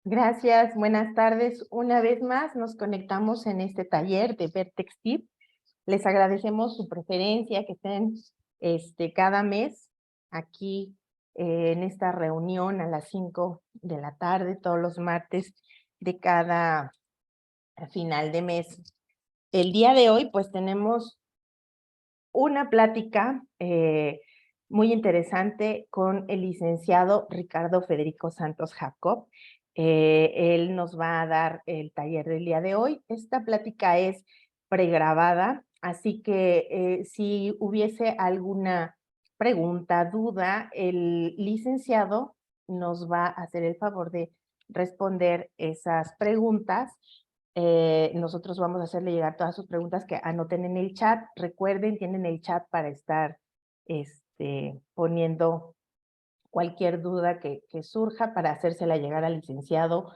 Gracias, buenas tardes. Una vez más nos conectamos en este taller de Vertex Tip. Les agradecemos su preferencia, que estén cada mes aquí en esta reunión a las 5 de la tarde, todos los martes de cada final de mes. El día de hoy pues tenemos una plática muy interesante con el licenciado Ricardo Federico Santos Jacob. Él nos va a dar el taller del día de hoy. Esta plática es pregrabada, así que si hubiese alguna pregunta, duda, el licenciado nos va a hacer el favor de responder esas preguntas. Nosotros vamos a hacerle llegar todas sus preguntas que anoten en el chat. Recuerden, tienen el chat para estar poniendo cualquier duda que surja para hacérsela llegar al licenciado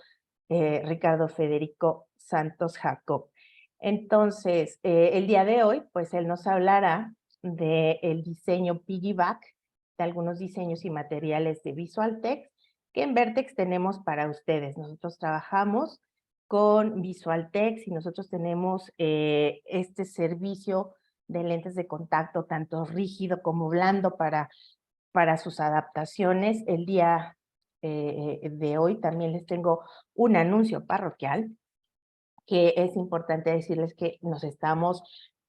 Ricardo Federico Santos Jacob. Entonces, el día de hoy, pues él nos hablará del diseño Piggyback, de algunos diseños y materiales de VisualText que en Vertex tenemos para ustedes. Nosotros trabajamos con VisualText y nosotros tenemos este servicio de lentes de contacto, tanto rígido como blando, para sus adaptaciones. El día de hoy también les tengo un anuncio parroquial, que es importante decirles que nos estamos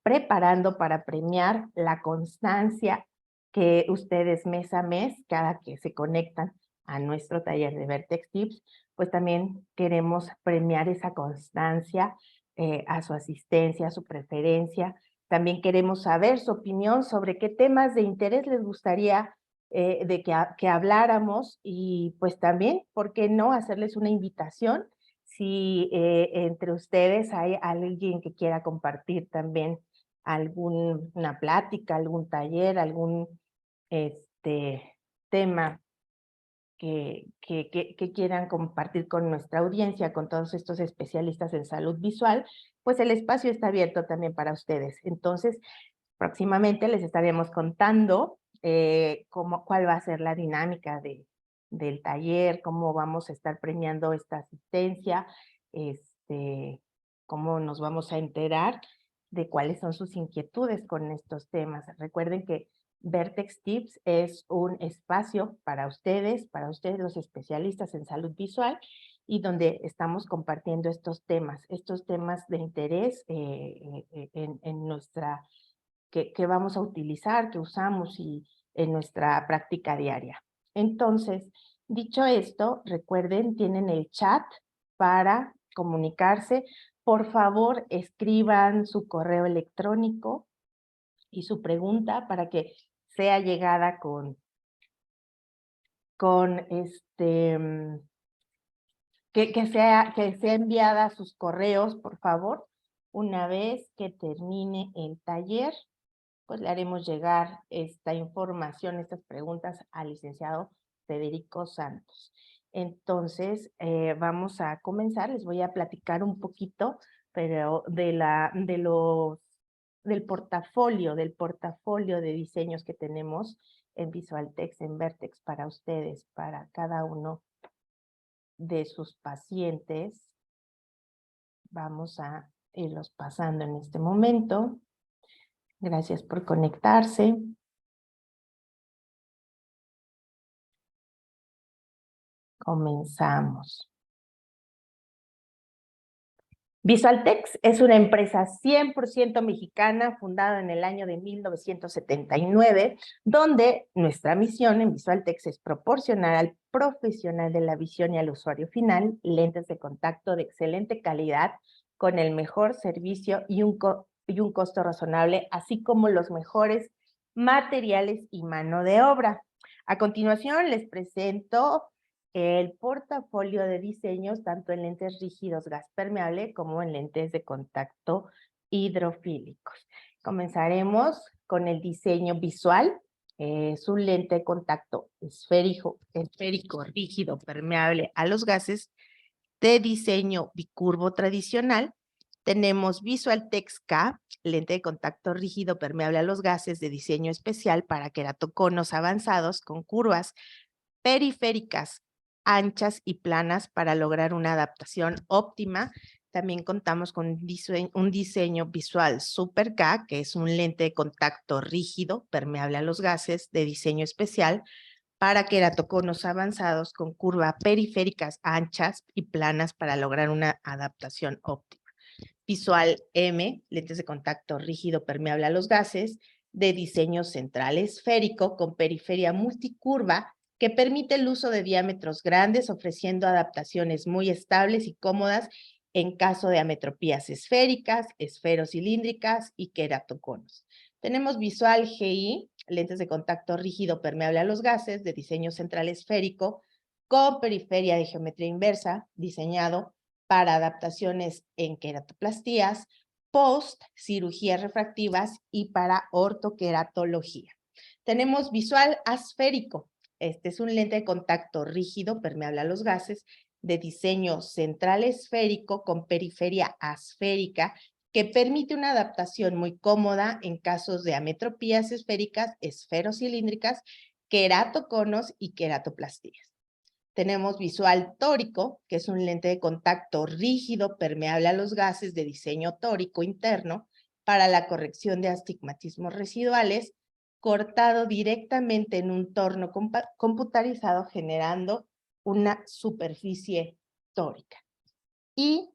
preparando para premiar la constancia que ustedes mes a mes, cada que se conectan a nuestro taller de Vertex Tips, pues también queremos premiar esa constancia, a su asistencia, a su preferencia. También queremos saber su opinión sobre qué temas de interés les gustaría de que habláramos, y pues también, ¿por qué no hacerles una invitación? Si entre ustedes hay alguien que quiera compartir también alguna plática, algún taller, algún tema que quieran compartir con nuestra audiencia, con todos estos especialistas en salud visual, pues el espacio está abierto también para ustedes. Entonces, próximamente les estaremos contando cuál va a ser la dinámica del taller, cómo vamos a estar premiando esta asistencia, cómo nos vamos a enterar de cuáles son sus inquietudes con estos temas. Recuerden que Vertex Tips es un espacio para ustedes los especialistas en salud visual, y donde estamos compartiendo estos temas de interés en nuestra que vamos a utilizar, que usamos y en nuestra práctica diaria. Entonces, dicho esto, recuerden, tienen el chat para comunicarse. Por favor, escriban su correo electrónico y su pregunta para que sea llegada con que sea enviada a sus correos, por favor. Una vez que termine el taller, pues le haremos llegar esta información, estas preguntas al licenciado Federico Santos. Entonces, vamos a comenzar. Les voy a platicar un poquito, pero del portafolio de diseños que tenemos en VisualText, en Vertex, para ustedes, para cada uno de sus pacientes. Vamos a irlos pasando en este momento. Gracias por conectarse. Comenzamos. VisualText es una empresa 100% mexicana, fundada en el año de 1979, donde nuestra misión en VisualText es proporcionar al profesional de la visión y al usuario final lentes de contacto de excelente calidad, con el mejor servicio y un costo razonable, así como los mejores materiales y mano de obra. A continuación les presento el portafolio de diseños, tanto en lentes rígidos gas permeable como en lentes de contacto hidrofílicos. Comenzaremos con el diseño visual. Es un lente de contacto esférico, rígido, permeable a los gases, de diseño bicurvo tradicional. Tenemos VisualText K, lente de contacto rígido permeable a los gases de diseño especial para queratoconos avanzados con curvas periféricas anchas y planas para lograr una adaptación óptima. También contamos con un diseño visual Super K, que es un lente de contacto rígido, permeable a los gases, de diseño especial para queratoconos avanzados con curvas periféricas anchas y planas para lograr una adaptación óptima. Visual M, lentes de contacto rígido permeable a los gases, de diseño central esférico con periferia multicurva que permite el uso de diámetros grandes, ofreciendo adaptaciones muy estables y cómodas en caso de ametropías esféricas, esferocilíndricas y queratoconos. Tenemos visual GI, lentes de contacto rígido permeable a los gases, de diseño central esférico con periferia de geometría inversa, diseñado para adaptaciones en queratoplastías, post cirugías refractivas y para ortoqueratología. Tenemos visual asférico. Este es un lente de contacto rígido, permeable a los gases, de diseño central esférico con periferia asférica que permite una adaptación muy cómoda en casos de ametropías esféricas, esferocilíndricas, queratoconos y queratoplastías. Tenemos visual tórico, que es un lente de contacto rígido, permeable a los gases de diseño tórico interno para la corrección de astigmatismos residuales, cortado directamente en un torno computarizado generando una superficie tórica. Y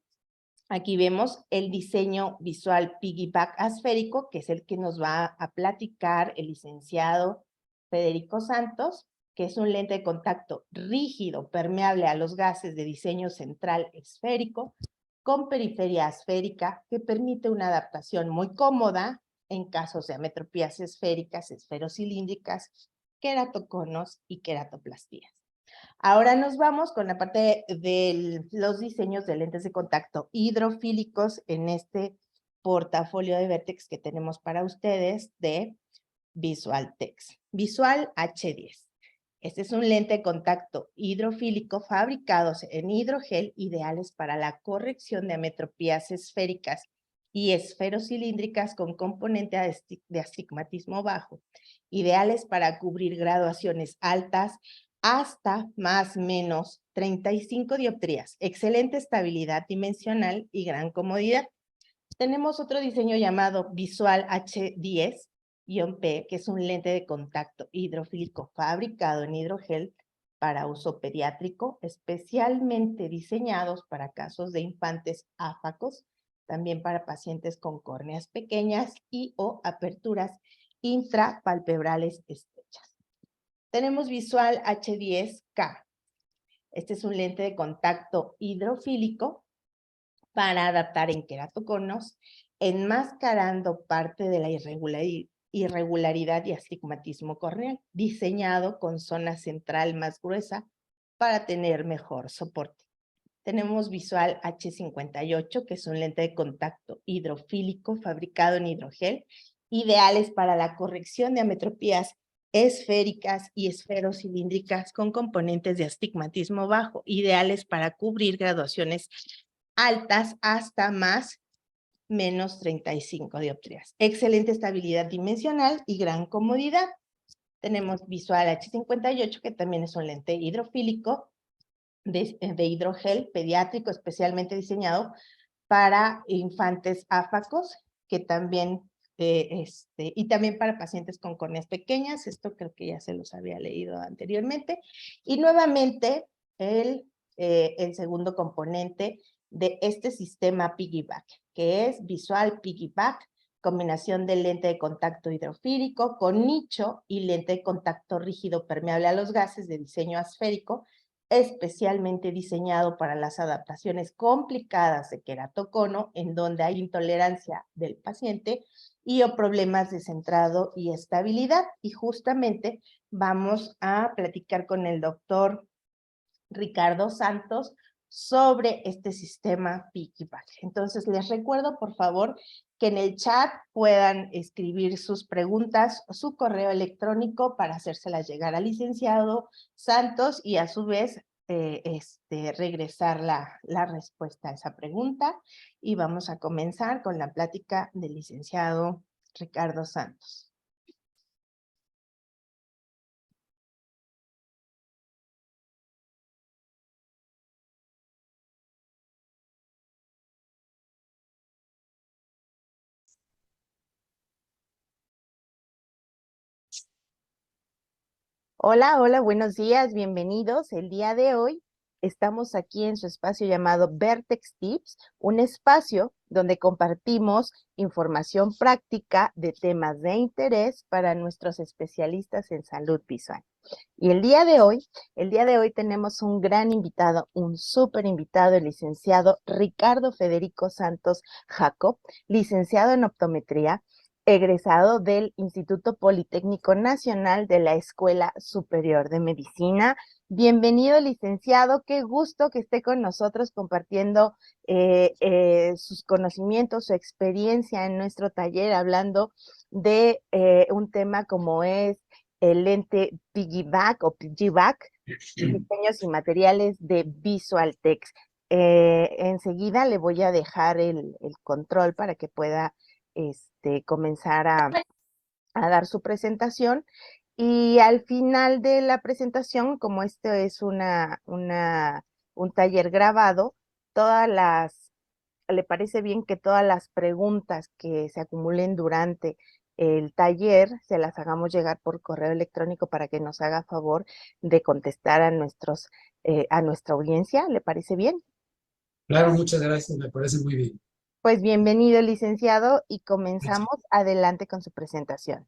aquí vemos el diseño visual piggyback asférico, que es el que nos va a platicar el licenciado Federico Santos, que es un lente de contacto rígido, permeable a los gases de diseño central esférico, con periferia esférica, que permite una adaptación muy cómoda en casos de ametropías esféricas, esferocilíndricas, queratoconos y queratoplastías. Ahora nos vamos con la parte de los diseños de lentes de contacto hidrofílicos en este portafolio de Vertex que tenemos para ustedes de VisualTex. Visual H10. Este es un lente de contacto hidrofílico fabricados en hidrogel, ideales para la corrección de ametropías esféricas y esferocilíndricas con componente de astigmatismo bajo, ideales para cubrir graduaciones altas hasta más o menos 35 dioptrías, excelente estabilidad dimensional y gran comodidad. Tenemos otro diseño llamado Visual H10-P, que es un lente de contacto hidrofílico fabricado en hidrogel para uso pediátrico, especialmente diseñados para casos de infantes áfacos, también para pacientes con córneas pequeñas y o aperturas intrapalpebrales estrechas. Tenemos Visual H10K. Este es un lente de contacto hidrofílico para adaptar en queratoconos, enmascarando parte de la irregularidad y astigmatismo corneal, diseñado con zona central más gruesa para tener mejor soporte. Tenemos Visual H58, que es un lente de contacto hidrofílico fabricado en hidrogel, ideales para la corrección de ametropías esféricas y esferocilíndricas con componentes de astigmatismo bajo, ideales para cubrir graduaciones altas hasta más menos 35 dioptrías. Excelente estabilidad dimensional y gran comodidad. Tenemos Visual H58, que también es un lente hidrofílico de hidrogel pediátrico, especialmente diseñado para infantes áfacos, que también, y también para pacientes con córneas pequeñas. Esto creo que ya se los había leído anteriormente. Y nuevamente, el segundo componente de este sistema piggyback, que es Visual Piggyback, combinación de lente de contacto hidrofílico con nicho y lente de contacto rígido permeable a los gases de diseño asférico, especialmente diseñado para las adaptaciones complicadas de queratocono, en donde hay intolerancia del paciente y o problemas de centrado y estabilidad. Y justamente vamos a platicar con el doctor Ricardo Santos sobre este sistema piggyback. Entonces, les recuerdo, por favor, que en el chat puedan escribir sus preguntas, su correo electrónico para hacérselas llegar al licenciado Santos y a su vez regresar la respuesta a esa pregunta. Y vamos a comenzar con la plática del licenciado Ricardo Santos. Hola, hola, buenos días, bienvenidos. El día de hoy estamos aquí en su espacio llamado Vertex Tips, un espacio donde compartimos información práctica de temas de interés para nuestros especialistas en salud visual. Y el día de hoy tenemos un gran invitado, un súper invitado, el licenciado Ricardo Federico Santos Jacob, licenciado en optometría, egresado del Instituto Politécnico Nacional de la Escuela Superior de Medicina. Bienvenido, licenciado, qué gusto que esté con nosotros compartiendo sus conocimientos, su experiencia en nuestro taller, hablando de un tema como es el lente Piggyback o Piggyback, diseños y materiales de VisualTex. Enseguida le voy a dejar el control para que pueda comenzar a dar su presentación. Y al final de la presentación, como esto es un taller grabado, ¿le parece bien que todas las preguntas que se acumulen durante el taller se las hagamos llegar por correo electrónico para que nos haga favor de contestar a nuestra audiencia? ¿Le parece bien? Claro, muchas gracias, me parece muy bien. Pues bienvenido, licenciado, y Gracias. comenzamos adelante con su presentación.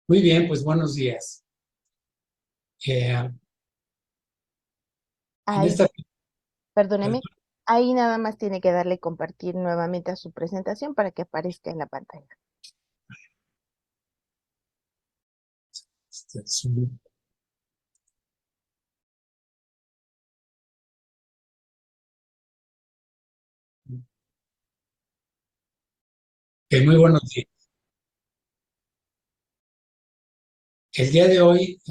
Muy bien, pues buenos días. En Ahí, esta, perdóneme, ahí nada más tiene que darle compartir nuevamente a su presentación para que aparezca en la pantalla. muy buenos días. El día de hoy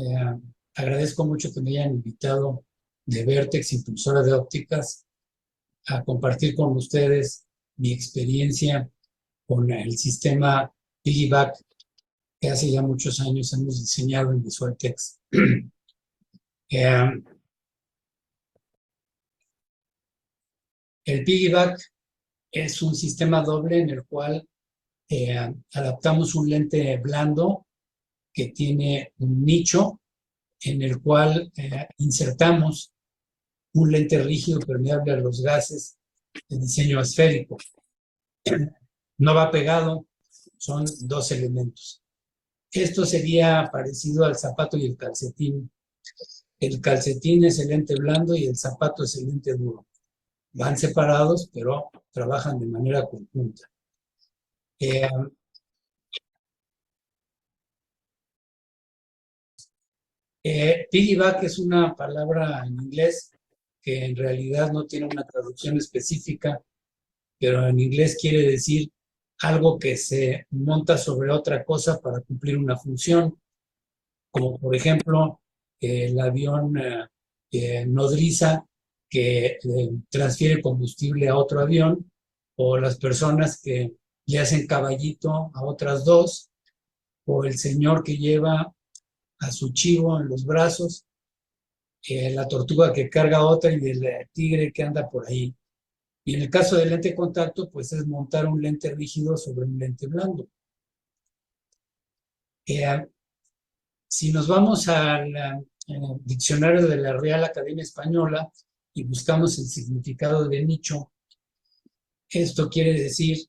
agradezco mucho que me hayan invitado de Vertex, impulsora de ópticas, a compartir con ustedes mi experiencia con el sistema Piggyback que hace ya muchos años hemos diseñado en VisualTex. Eh, el Piggyback es un sistema doble en el cual adaptamos un lente blando que tiene un nicho en el cual insertamos un lente rígido permeable a los gases de diseño esférico. No va pegado, son dos elementos. Esto sería parecido al zapato y el calcetín. El calcetín es el lente blando y el zapato es el lente duro. Van separados, pero trabajan de manera conjunta. Piggyback es una palabra en inglés que en realidad no tiene una traducción específica, pero en inglés quiere decir algo que se monta sobre otra cosa para cumplir una función, como por ejemplo el avión nodriza que transfiere combustible a otro avión, o las personas que le hacen caballito a otras dos, o el señor que lleva a su chivo en los brazos, la tortuga que carga a otra y el tigre que anda por ahí. Y en el caso del lente de contacto, pues es montar un lente rígido sobre un lente blando. Si nos vamos al diccionario de la Real Academia Española y buscamos el significado de nicho, esto quiere decir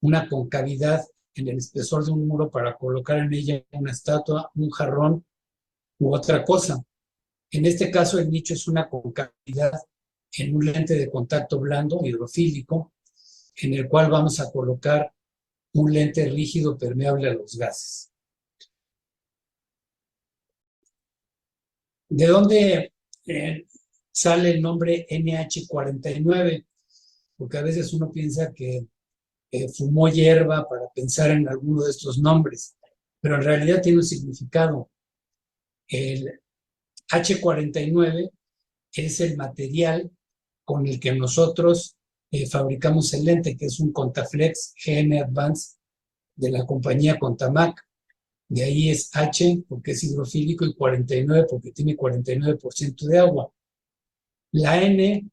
una concavidad en el espesor de un muro para colocar en ella una estatua, un jarrón u otra cosa. En este caso, el nicho es una concavidad en un lente de contacto blando, hidrofílico, en el cual vamos a colocar un lente rígido permeable a los gases. ¿De dónde sale el nombre NH49? Porque a veces uno piensa que fumó hierba para pensar en alguno de estos nombres, pero en realidad tiene un significado. El H49 es el material con el que nosotros fabricamos el lente, que es un Contaflex GM Advance de la compañía Contamac. De ahí es H porque es hidrofílico y 49 porque tiene 49% de agua. La N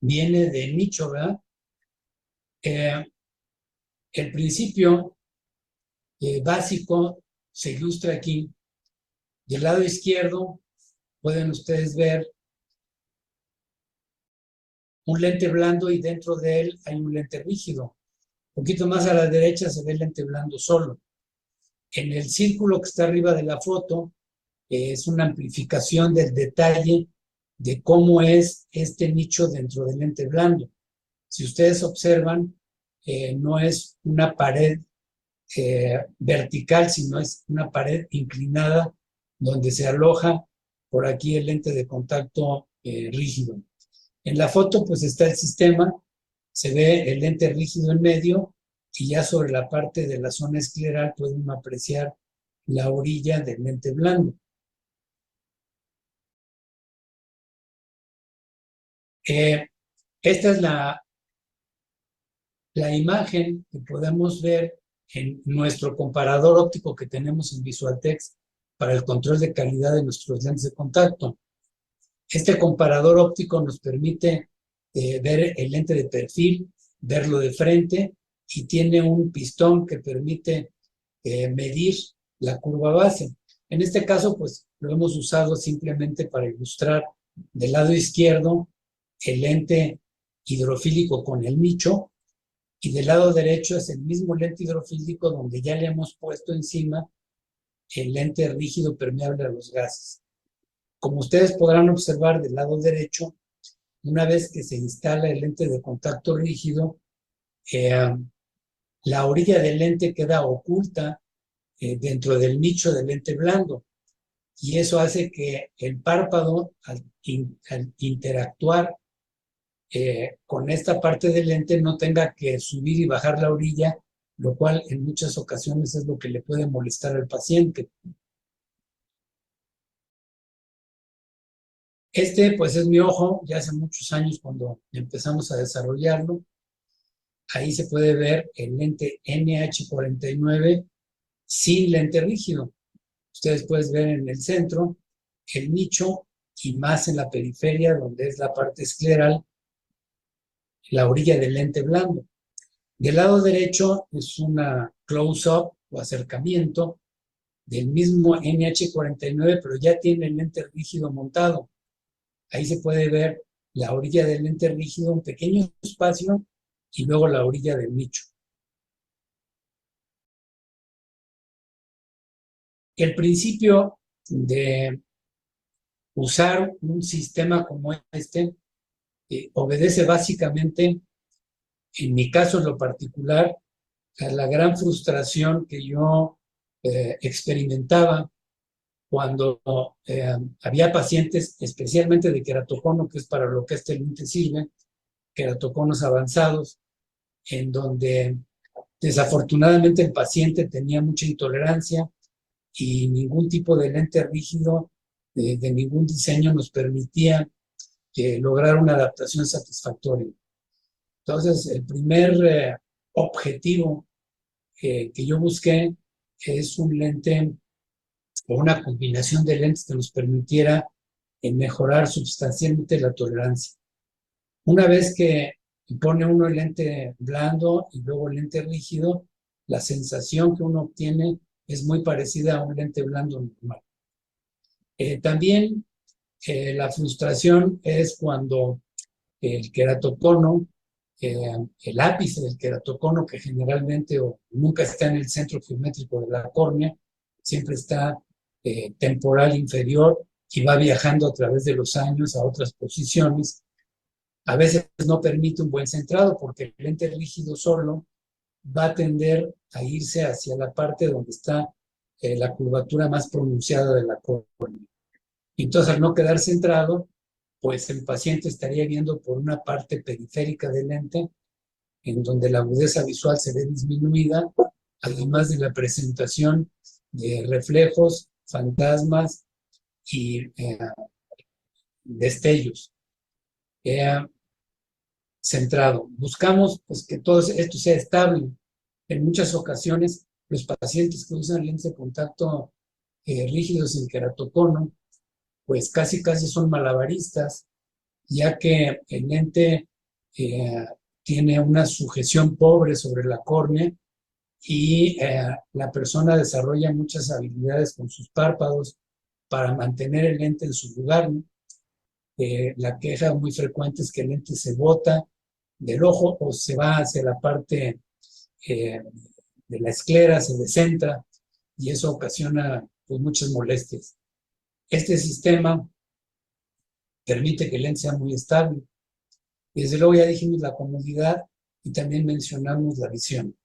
viene de nicho, ¿verdad? El principio básico se ilustra aquí. Del lado izquierdo pueden ustedes ver un lente blando y dentro de él hay un lente rígido. Un poquito más a la derecha se ve el lente blando solo. En el círculo que está arriba de la foto es una amplificación del detalle de cómo es este nicho dentro del lente blando. Si ustedes observan, no es una pared vertical, sino es una pared inclinada donde se aloja por aquí el lente de contacto rígido. En la foto pues está el sistema, se ve el lente rígido en medio y ya sobre la parte de la zona escleral pueden apreciar la orilla del lente blando. Esta es la imagen que podemos ver en nuestro comparador óptico que tenemos en Visualtex para el control de calidad de nuestros lentes de contacto. Este comparador óptico nos permite ver el lente de perfil, verlo de frente y tiene un pistón que permite medir la curva base. En este caso, pues lo hemos usado simplemente para ilustrar del lado izquierdo el lente hidrofílico con el nicho y del lado derecho es el mismo lente hidrofílico donde ya le hemos puesto encima el lente rígido permeable a los gases. Como ustedes podrán observar del lado derecho, una vez que se instala el lente de contacto rígido, la orilla del lente queda oculta dentro del nicho del lente blando y eso hace que el párpado al interactuar con esta parte del lente no tenga que subir y bajar la orilla, lo cual en muchas ocasiones es lo que le puede molestar al paciente. Este pues es mi ojo, ya hace muchos años cuando empezamos a desarrollarlo. Ahí se puede ver el lente NH49 sin lente rígido. Ustedes pueden ver en el centro el nicho y más en la periferia, donde es la parte escleral, la orilla del lente blando. Del lado derecho es una close-up o acercamiento del mismo NH49, pero ya tiene el lente rígido montado. Ahí se puede ver la orilla del lente rígido, un pequeño espacio, y luego la orilla del nicho. El principio de usar un sistema como este obedece básicamente, en mi caso en lo particular, a la gran frustración que yo experimentaba cuando había pacientes, especialmente de queratocono, que es para lo que este lente sirve, queratoconos avanzados, en donde desafortunadamente el paciente tenía mucha intolerancia y ningún tipo de lente rígido de ningún diseño nos permitía lograr una adaptación satisfactoria. Entonces, el primer objetivo que yo busqué es un lente o una combinación de lentes que nos permitiera mejorar sustancialmente la tolerancia. Una vez que pone uno el lente blando y luego el lente rígido, la sensación que uno obtiene es muy parecida a un lente blando normal. También la frustración es cuando el queratocono, el ápice del queratocono, que generalmente o nunca está en el centro geométrico de la córnea, siempre está temporal inferior y va viajando a través de los años a otras posiciones. A veces no permite un buen centrado porque el lente rígido solo va a tender a irse hacia la parte donde está la curvatura más pronunciada de la córnea. Entonces, al no quedar centrado, pues el paciente estaría viendo por una parte periférica del lente, en donde la agudeza visual se ve disminuida, además de la presentación de reflejos, fantasmas y destellos. Centrado. Buscamos pues, que todo esto sea estable. En muchas ocasiones, los pacientes que usan lentes de contacto rígidos en queratocono, pues casi son malabaristas ya que el lente tiene una sujeción pobre sobre la córnea y la persona desarrolla muchas habilidades con sus párpados para mantener el lente en su lugar, ¿no? La queja muy frecuente es que el lente se bota del ojo o se va hacia la parte de la esclera, se descentra y eso ocasiona pues, muchas molestias. Este sistema permite que el lente sea muy estable. Y desde luego ya dijimos la comodidad y también mencionamos la visión.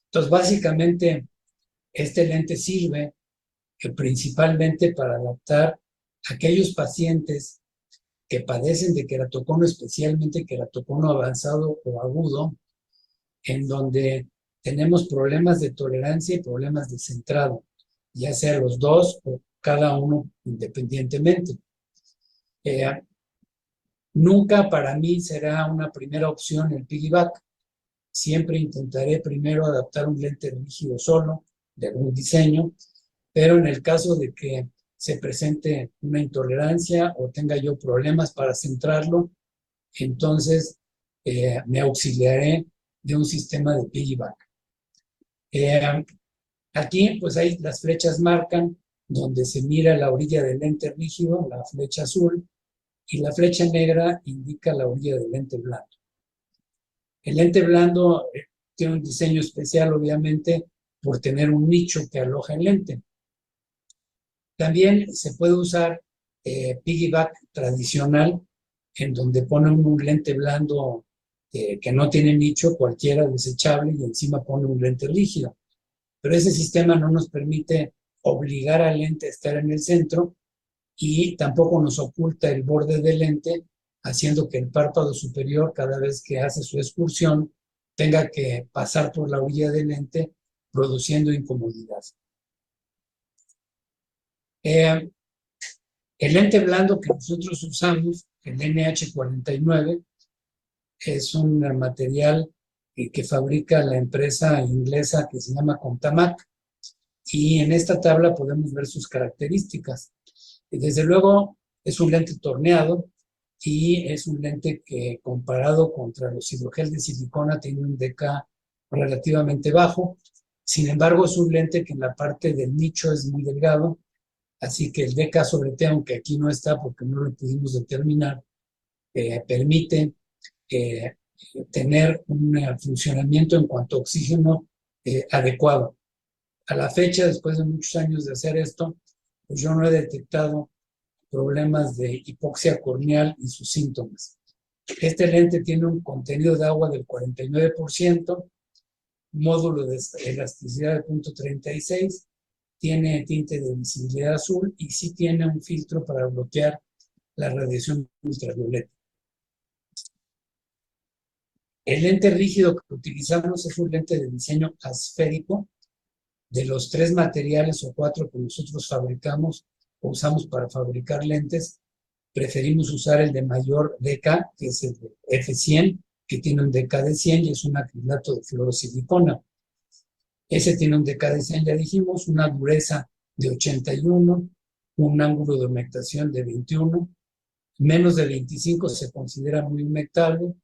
Entonces, básicamente, este lente sirve principalmente para adaptar a aquellos pacientes que padecen de queratocono, especialmente queratocono avanzado o agudo, en donde tenemos problemas de tolerancia y problemas de centrado, ya sea los dos o cada uno independientemente. Nunca para mí será una primera opción el piggyback. Siempre intentaré primero adaptar un lente rígido solo, de algún diseño, pero en el caso de que se presente una intolerancia o tenga yo problemas para centrarlo, entonces me auxiliaré de un sistema de piggyback. Aquí, pues ahí las flechas marcan donde se mira la orilla del lente rígido, la flecha azul, y la flecha negra indica la orilla del lente blando. El lente blando tiene un diseño especial, obviamente, por tener un nicho que aloja el lente. También se puede usar piggyback tradicional, en donde ponen un lente blando que no tiene nicho, cualquiera desechable, y encima pone un lente rígido. Pero ese sistema no nos permite obligar al lente a estar en el centro y tampoco nos oculta el borde del lente, haciendo que el párpado superior, cada vez que hace su excursión, tenga que pasar por la orilla del lente, produciendo incomodidad. El lente blando que nosotros usamos, el NH49, es un material que fabrica la empresa inglesa que se llama Contamac, y en esta tabla podemos ver sus características. Desde luego es un lente torneado y es un lente que comparado contra los hidrogel de silicona tiene un DK relativamente bajo. Sin embargo, es un lente que en la parte del nicho es muy delgado, así que el DK sobre T, aunque aquí no está porque no lo pudimos determinar, permite tener un funcionamiento en cuanto a oxígeno adecuado. A la fecha, después de muchos años de hacer esto, pues yo no he detectado problemas de hipoxia corneal y sus síntomas. Este lente tiene un contenido de agua del 49%, módulo de elasticidad de 0.36, tiene tinte de visibilidad azul y sí tiene un filtro para bloquear la radiación ultravioleta. El lente rígido que utilizamos es un lente de diseño asférico. De los 3 materiales o 4 que nosotros fabricamos o usamos para fabricar lentes, preferimos usar el de mayor DK, que es el de F100, que tiene un DK de 100 y es un acrilato de fluorosilicona. Ese tiene un DK de 100, ya dijimos, una dureza de 81, un ángulo de humectación de 21, menos de 25 se considera muy humectable.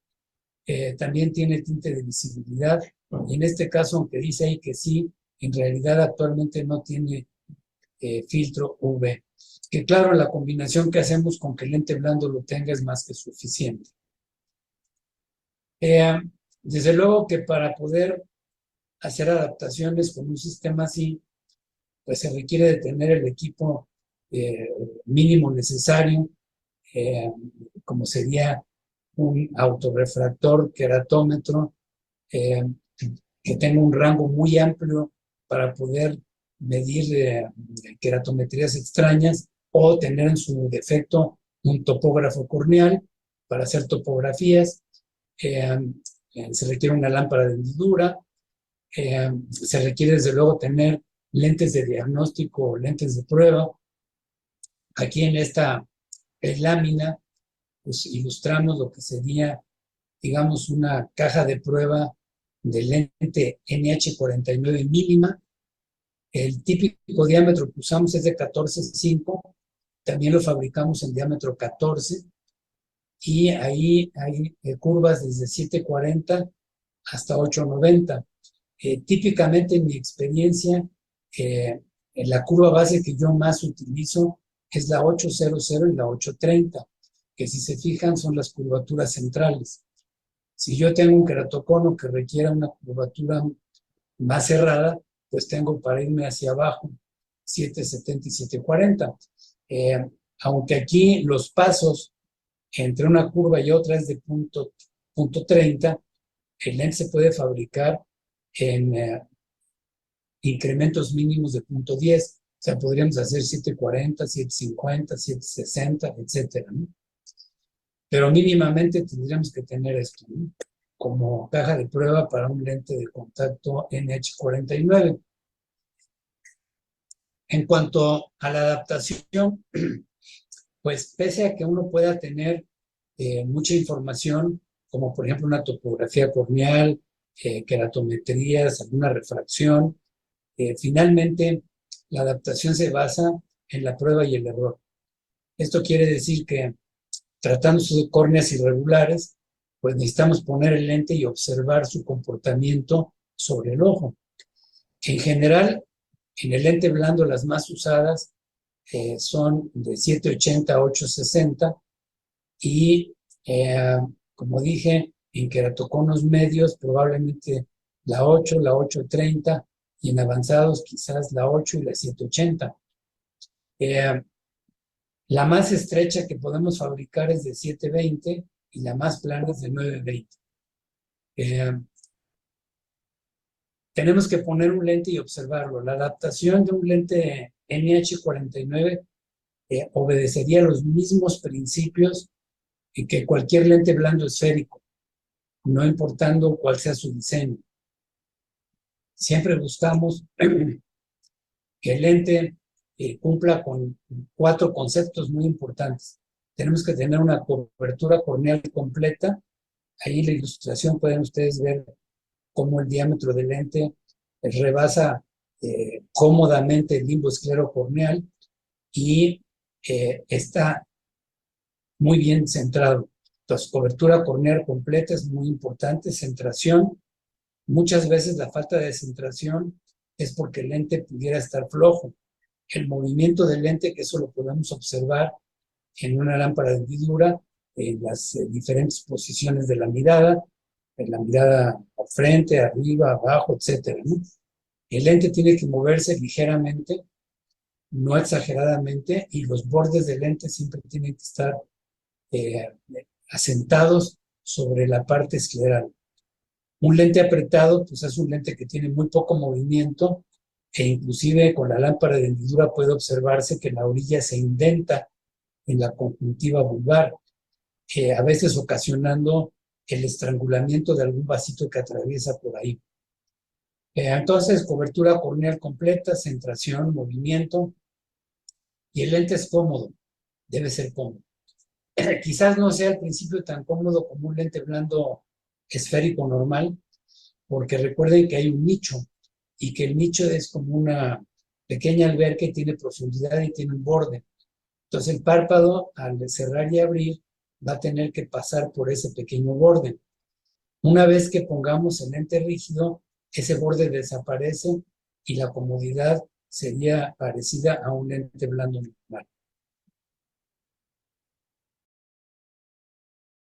También tiene tinte de visibilidad, y en este caso, aunque dice ahí que sí, en realidad actualmente no tiene filtro UV. Que claro, la combinación que hacemos con que el lente blando lo tenga es más que suficiente. Desde luego que para poder hacer adaptaciones con un sistema así, pues se requiere de tener el equipo mínimo necesario, como sería un autorrefractor queratómetro, que tenga un rango muy amplio para poder medir queratometrías extrañas, o tener en su defecto un topógrafo corneal para hacer topografías. Se requiere una lámpara de hendidura. Se requiere desde luego tener lentes de diagnóstico o lentes de prueba. Aquí en esta lámina pues ilustramos lo que sería, digamos, una caja de prueba de lente NH49 mínima. El típico diámetro que usamos es de 14,5. También lo fabricamos en diámetro 14. y ahí hay curvas desde 740 hasta 890. Típicamente en mi experiencia, la curva base que yo más utilizo es la 800 y la 830, que si se fijan son las curvaturas centrales. Si yo tengo un queratocono que requiera una curvatura más cerrada, pues tengo para irme hacia abajo 770 y 740. Aunque aquí los pasos entre una curva y otra es de punto 30, el lente se puede fabricar en incrementos mínimos de punto 10. O sea, podríamos hacer 740, 750, 760, etcétera, ¿no? Pero mínimamente tendríamos que tener esto, ¿no?, como caja de prueba para un lente de contacto NH49. En cuanto a la adaptación, pues pese a que uno pueda tener mucha información, como por ejemplo una topografía corneal, queratometrías, alguna refracción, finalmente la adaptación se basa en la prueba y el error. Esto quiere decir que tratándose de córneas irregulares, pues necesitamos poner el lente y observar su comportamiento sobre el ojo. En general, en el lente blando las más usadas son de 780 a 860 y, como dije, en queratoconos medios probablemente la 8, la 830 y en avanzados quizás la 8 y la 780. La más estrecha que podemos fabricar es de 720 y la más plana es de 920. Tenemos que poner un lente y observarlo. La adaptación de un lente NH49 obedecería los mismos principios que cualquier lente blando esférico, no importando cuál sea su diseño. Siempre buscamos que el lente cumpla con 4 conceptos muy importantes. Tenemos que tener una cobertura corneal completa. Ahí en la ilustración pueden ustedes ver cómo el diámetro del lente rebasa cómodamente el limbo esclerocorneal y está muy bien centrado. Entonces, cobertura corneal completa es muy importante, centración. Muchas veces la falta de centración es porque el lente pudiera estar flojo. El movimiento del lente, que eso lo podemos observar en una lámpara de hendidura, en las diferentes posiciones de la mirada, en la mirada al frente, arriba, abajo, etcétera, ¿no? El lente tiene que moverse ligeramente, no exageradamente, y los bordes del lente siempre tienen que estar asentados sobre la parte escleral. Un lente apretado, pues es un lente que tiene muy poco movimiento e inclusive con la lámpara de hendidura puede observarse que la orilla se indenta en la conjuntiva vulvar, a veces ocasionando el estrangulamiento de algún vasito que atraviesa por ahí. Entonces, cobertura corneal completa, centración, movimiento, y el lente es cómodo, debe ser cómodo. Quizás no sea al principio tan cómodo como un lente blando esférico normal, porque recuerden que hay un nicho y que el nicho es como una pequeña alberca y tiene profundidad y tiene un borde. Entonces el párpado, al cerrar y abrir, va a tener que pasar por ese pequeño borde. Una vez que pongamos el lente rígido, ese borde desaparece y la comodidad sería parecida a un lente blando normal.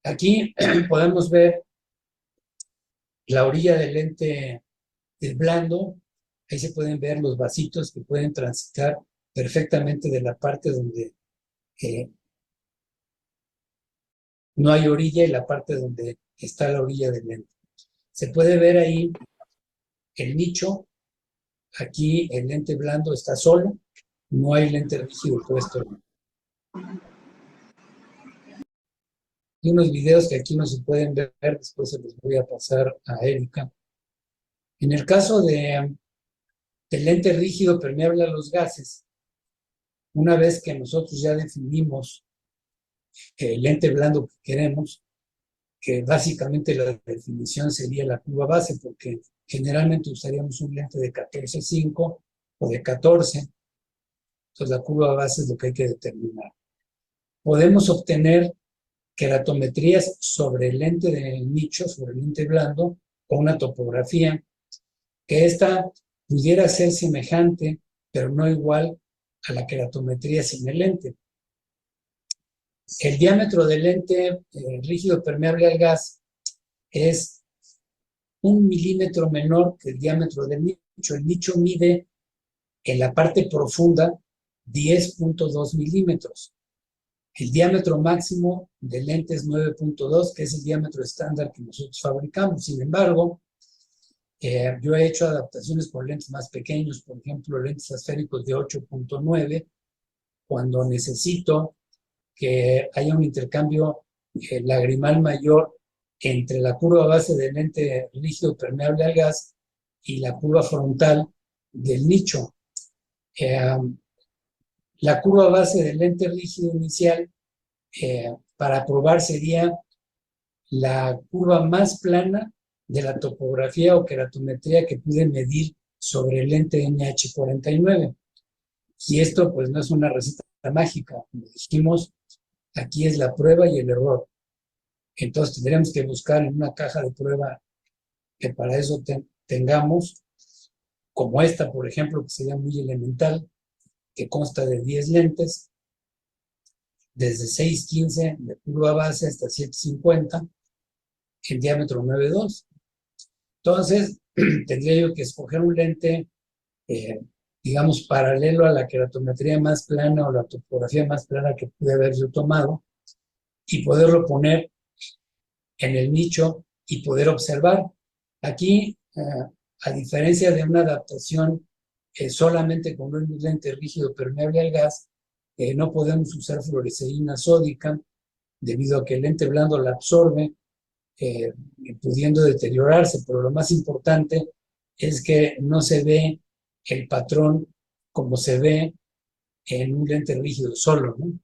Aquí podemos ver la orilla del lente blando. Ahí se pueden ver los vasitos que pueden transitar perfectamente de la parte donde no hay orilla y la parte donde está la orilla del lente. Se puede ver ahí el nicho. Aquí el lente blando está solo, no hay lente rígido puesto. Hay unos videos que aquí no se pueden ver, después se los voy a pasar a Erika. En el caso del lente rígido permeable a los gases, una vez que nosotros ya definimos el lente blando que queremos, que básicamente la definición sería la curva base, porque generalmente usaríamos un lente de 14.5 o de 14, entonces la curva base es lo que hay que determinar. Podemos obtener keratometrías sobre el lente de nicho, sobre el lente blando, o una topografía, que esta pudiera ser semejante, pero no igual a la keratometría sin el lente. El diámetro del lente rígido permeable al gas es 1 milímetro menor que el diámetro del nicho. El nicho mide en la parte profunda 10.2 milímetros. El diámetro máximo del lente es 9.2, que es el diámetro estándar que nosotros fabricamos. Sin embargo, yo he hecho adaptaciones con lentes más pequeños, por ejemplo, lentes esféricos de 8.9, cuando necesito que haya un intercambio lagrimal mayor entre la curva base del lente rígido permeable al gas y la curva frontal del nicho. La curva base del lente rígido inicial para probar sería la curva más plana de la topografía o keratometría que pude medir sobre el lente NH49. Y esto pues no es una receta mágica, como dijimos, aquí es la prueba y el error. Entonces tendríamos que buscar en una caja de prueba que para eso tengamos, como esta, por ejemplo, que sería muy elemental, que consta de 10 lentes, desde 6.15 de curva base hasta 7.50, en diámetro 9.2. Entonces, tendría yo que escoger un lente, digamos, paralelo a la keratometría más plana o la topografía más plana que pude haber yo tomado y poderlo poner en el nicho y poder observar. Aquí, a diferencia de una adaptación solamente con un lente rígido permeable al gas, no podemos usar fluoresceína sódica debido a que el lente blando la absorbe, pudiendo deteriorarse, pero lo más importante es que no se ve el patrón como se ve en un lente rígido solo, ¿no?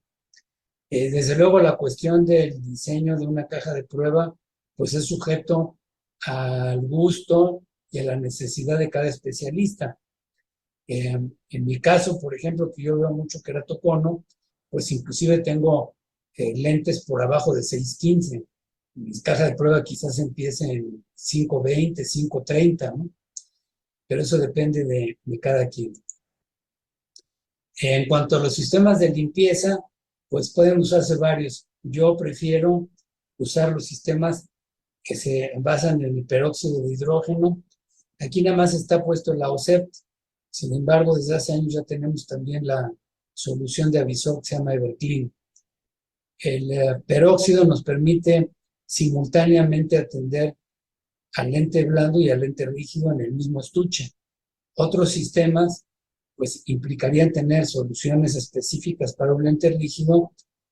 Desde luego la cuestión del diseño de una caja de prueba pues es sujeto al gusto y a la necesidad de cada especialista. En mi caso, por ejemplo, que yo veo mucho queratocono, pues inclusive tengo lentes por abajo de 6.15. Mis cajas de prueba quizás empiecen en 5.20, 5.30, ¿no? Pero eso depende de cada quien. En cuanto a los sistemas de limpieza, pues pueden usarse varios. Yo prefiero usar los sistemas que se basan en el peróxido de hidrógeno. Aquí nada más está puesto el AOSEPT. Sin embargo, desde hace años ya tenemos también la solución de Avisor que se llama Everclean. El peróxido nos permite simultáneamente atender al lente blando y al lente rígido en el mismo estuche. Otros sistemas pues implicarían tener soluciones específicas para un lente rígido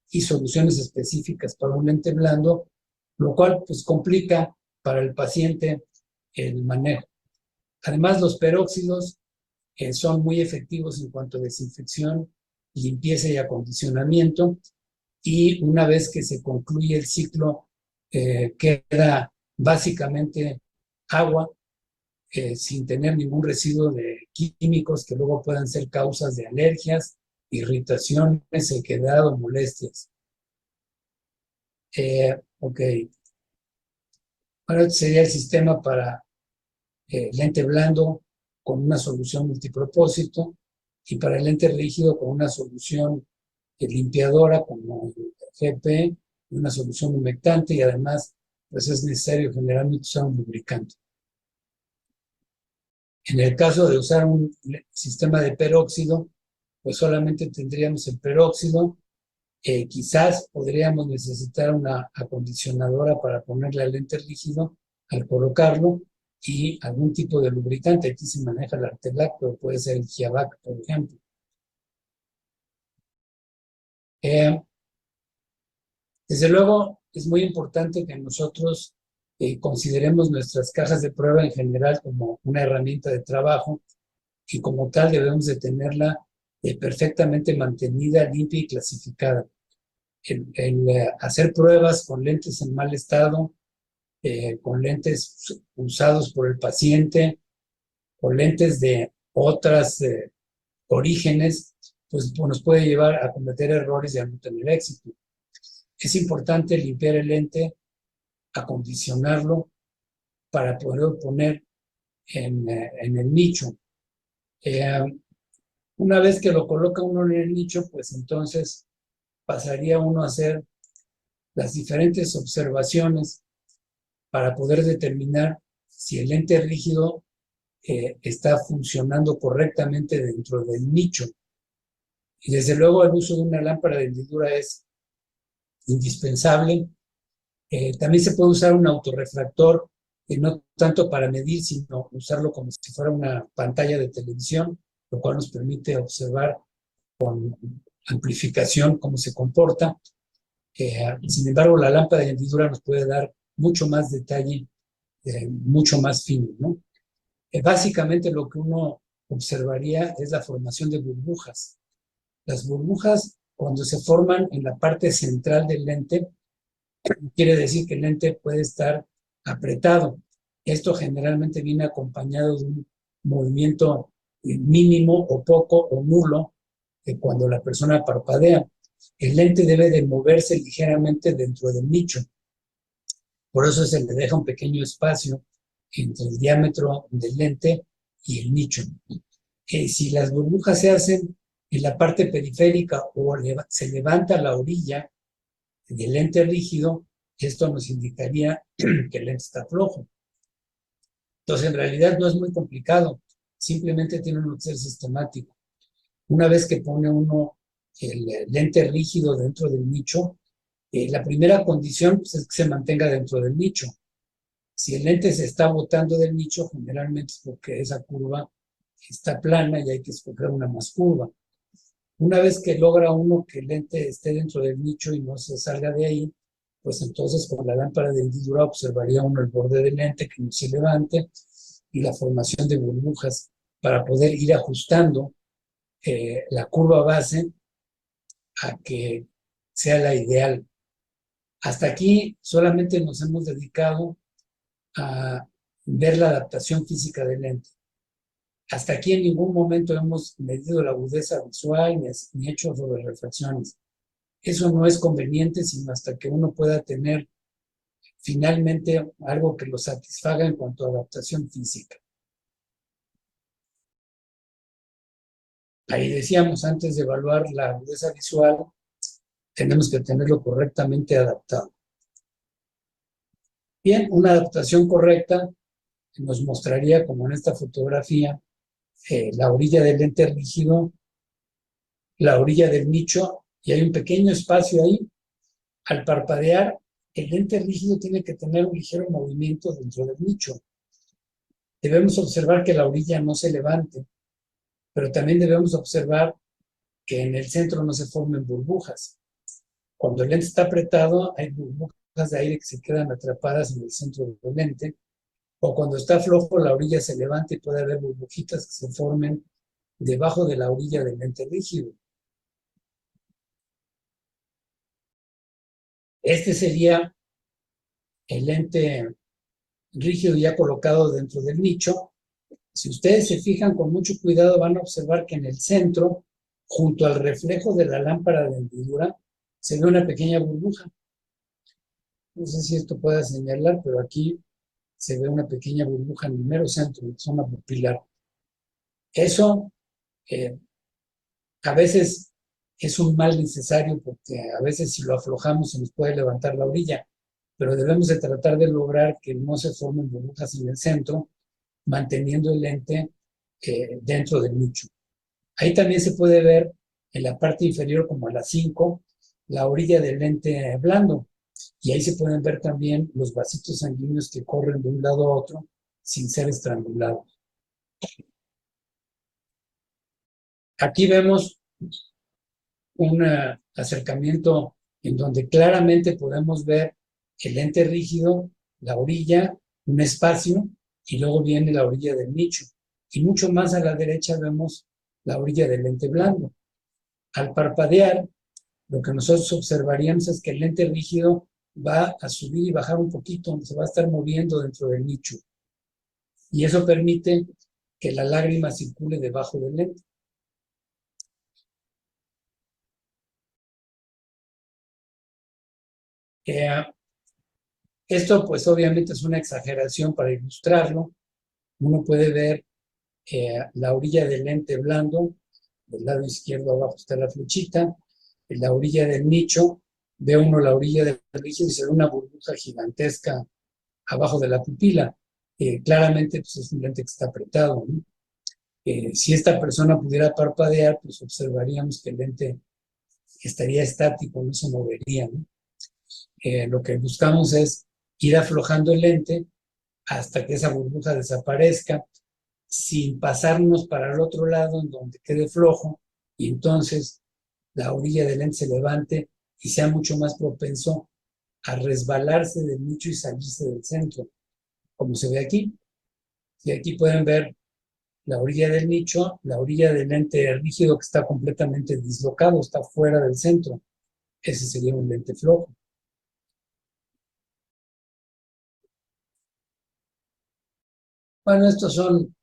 y soluciones específicas para un lente blando, lo cual pues complica para el paciente el manejo. Además, los peróxidos son muy efectivos en cuanto a desinfección, limpieza y acondicionamiento, y una vez que se concluye el ciclo, queda básicamente agua, sin tener ningún residuo de químicos que luego puedan ser causas de alergias, irritaciones, sequedad o molestias. Ok. Ahora este sería el sistema para lente blando con una solución multipropósito y para el lente rígido con una solución limpiadora como el GP, una solución humectante y además pues es necesario generalmente usar un lubricante. En el caso de usar un sistema de peróxido, pues solamente tendríamos el peróxido. Quizás podríamos necesitar una acondicionadora para ponerle al lente rígido al colocarlo y algún tipo de lubricante. Aquí se maneja el Artelac, pero puede ser el Giavac, por ejemplo. Desde luego, es muy importante que nosotros consideremos nuestras cajas de prueba en general como una herramienta de trabajo y como tal debemos de tenerla perfectamente mantenida, limpia y clasificada. El hacer pruebas con lentes en mal estado, con lentes usados por el paciente, con lentes de otros orígenes, pues nos puede llevar a cometer errores y a no tener éxito. es importante limpiar el lente, acondicionarlo para poder poner en el nicho. Una vez que lo coloca uno en el nicho, pues entonces pasaría uno a hacer las diferentes observaciones para poder determinar si el lente rígido está funcionando correctamente dentro del nicho. Y desde luego el uso de una lámpara de hendidura es indispensable. También se puede usar un autorrefractor, no tanto para medir, sino usarlo como si fuera una pantalla de televisión, lo cual nos permite observar con amplificación cómo se comporta. Sin embargo, la lámpara de hendidura nos puede dar mucho más detalle, mucho más fino, ¿no? Básicamente lo que uno observaría es la formación de burbujas. Las burbujas, cuando se forman en la parte central del lente, quiere decir que el lente puede estar apretado. Esto generalmente viene acompañado de un movimiento mínimo o poco o nulo cuando la persona parpadea. El lente debe de moverse ligeramente dentro del nicho. Por eso se le deja un pequeño espacio entre el diámetro del lente y el nicho. Si las burbujas se hacen en la parte periférica o se levanta la orilla del lente rígido, esto nos indicaría que el lente está flojo. Entonces, en realidad no es muy complicado, simplemente tiene uno que ser sistemático. Una vez que pone uno el lente rígido dentro del nicho, la primera condición pues, es que se mantenga dentro del nicho. Si el lente se está botando del nicho, generalmente es porque esa curva está plana y hay que escoger una más curva. Una vez que logra uno que el lente esté dentro del nicho y no se salga de ahí, pues entonces con la lámpara de hendidura observaría uno el borde del lente que no se levante y la formación de burbujas para poder ir ajustando la curva base a que sea la ideal. Hasta aquí solamente nos hemos dedicado a ver la adaptación física del lente. Hasta aquí en ningún momento hemos medido la agudeza visual ni hecho sobre refracciones. Eso no es conveniente, sino hasta que uno pueda tener finalmente algo que lo satisfaga en cuanto a adaptación física. Ahí decíamos, antes de evaluar la agudeza visual, tenemos que tenerlo correctamente adaptado. Bien, una adaptación correcta nos mostraría, como en esta fotografía, la orilla del lente rígido, la orilla del nicho, y hay un pequeño espacio ahí. Al parpadear, el lente rígido tiene que tener un ligero movimiento dentro del nicho. Debemos observar que la orilla no se levante, pero también debemos observar que en el centro no se formen burbujas. Cuando el lente está apretado, hay burbujas de aire que se quedan atrapadas en el centro del lente, o cuando está flojo, la orilla se levanta y puede haber burbujitas que se formen debajo de la orilla del lente rígido. Este sería el lente rígido ya colocado dentro del nicho. Si ustedes se fijan con mucho cuidado, van a observar que en el centro, junto al reflejo de la lámpara de hendidura, se ve una pequeña burbuja. No sé si esto pueda señalar, pero aquí se ve una pequeña burbuja en el mero centro, en la zona pupilar. Eso a veces es un mal necesario porque a veces si lo aflojamos se nos puede levantar la orilla, pero debemos de tratar de lograr que no se formen burbujas en el centro, manteniendo el lente dentro del nicho. Ahí también se puede ver en la parte inferior, como a las 5, la orilla del lente blando. Y ahí se pueden ver también los vasitos sanguíneos que corren de un lado a otro sin ser estrangulados. Aquí vemos un acercamiento en donde claramente podemos ver el lente rígido, la orilla, un espacio, y luego viene la orilla del nicho. Y mucho más a la derecha vemos la orilla del lente blando. Al parpadear, lo que nosotros observaríamos es que el lente rígido va a subir y bajar un poquito, se va a estar moviendo dentro del nicho. Y eso permite que la lágrima circule debajo del lente. Esto pues obviamente es una exageración para ilustrarlo. Uno puede ver la orilla del lente blando, del lado izquierdo abajo está la flechita, en la orilla del nicho, ve uno la orilla del rígido y se ve una burbuja gigantesca abajo de la pupila. Claramente pues es un lente que está apretado, ¿no? Si esta persona pudiera parpadear, pues observaríamos que el lente estaría estático, no se movería, ¿no? Lo que buscamos es ir aflojando el lente hasta que esa burbuja desaparezca, sin pasarnos para el otro lado en donde quede flojo, y entonces la orilla del lente se levante y sea mucho más propenso a resbalarse del nicho y salirse del centro, como se ve aquí. Y aquí pueden ver la orilla del nicho, la orilla del lente rígido que está completamente dislocado, está fuera del centro. Ese sería un lente flojo. Bueno, estos son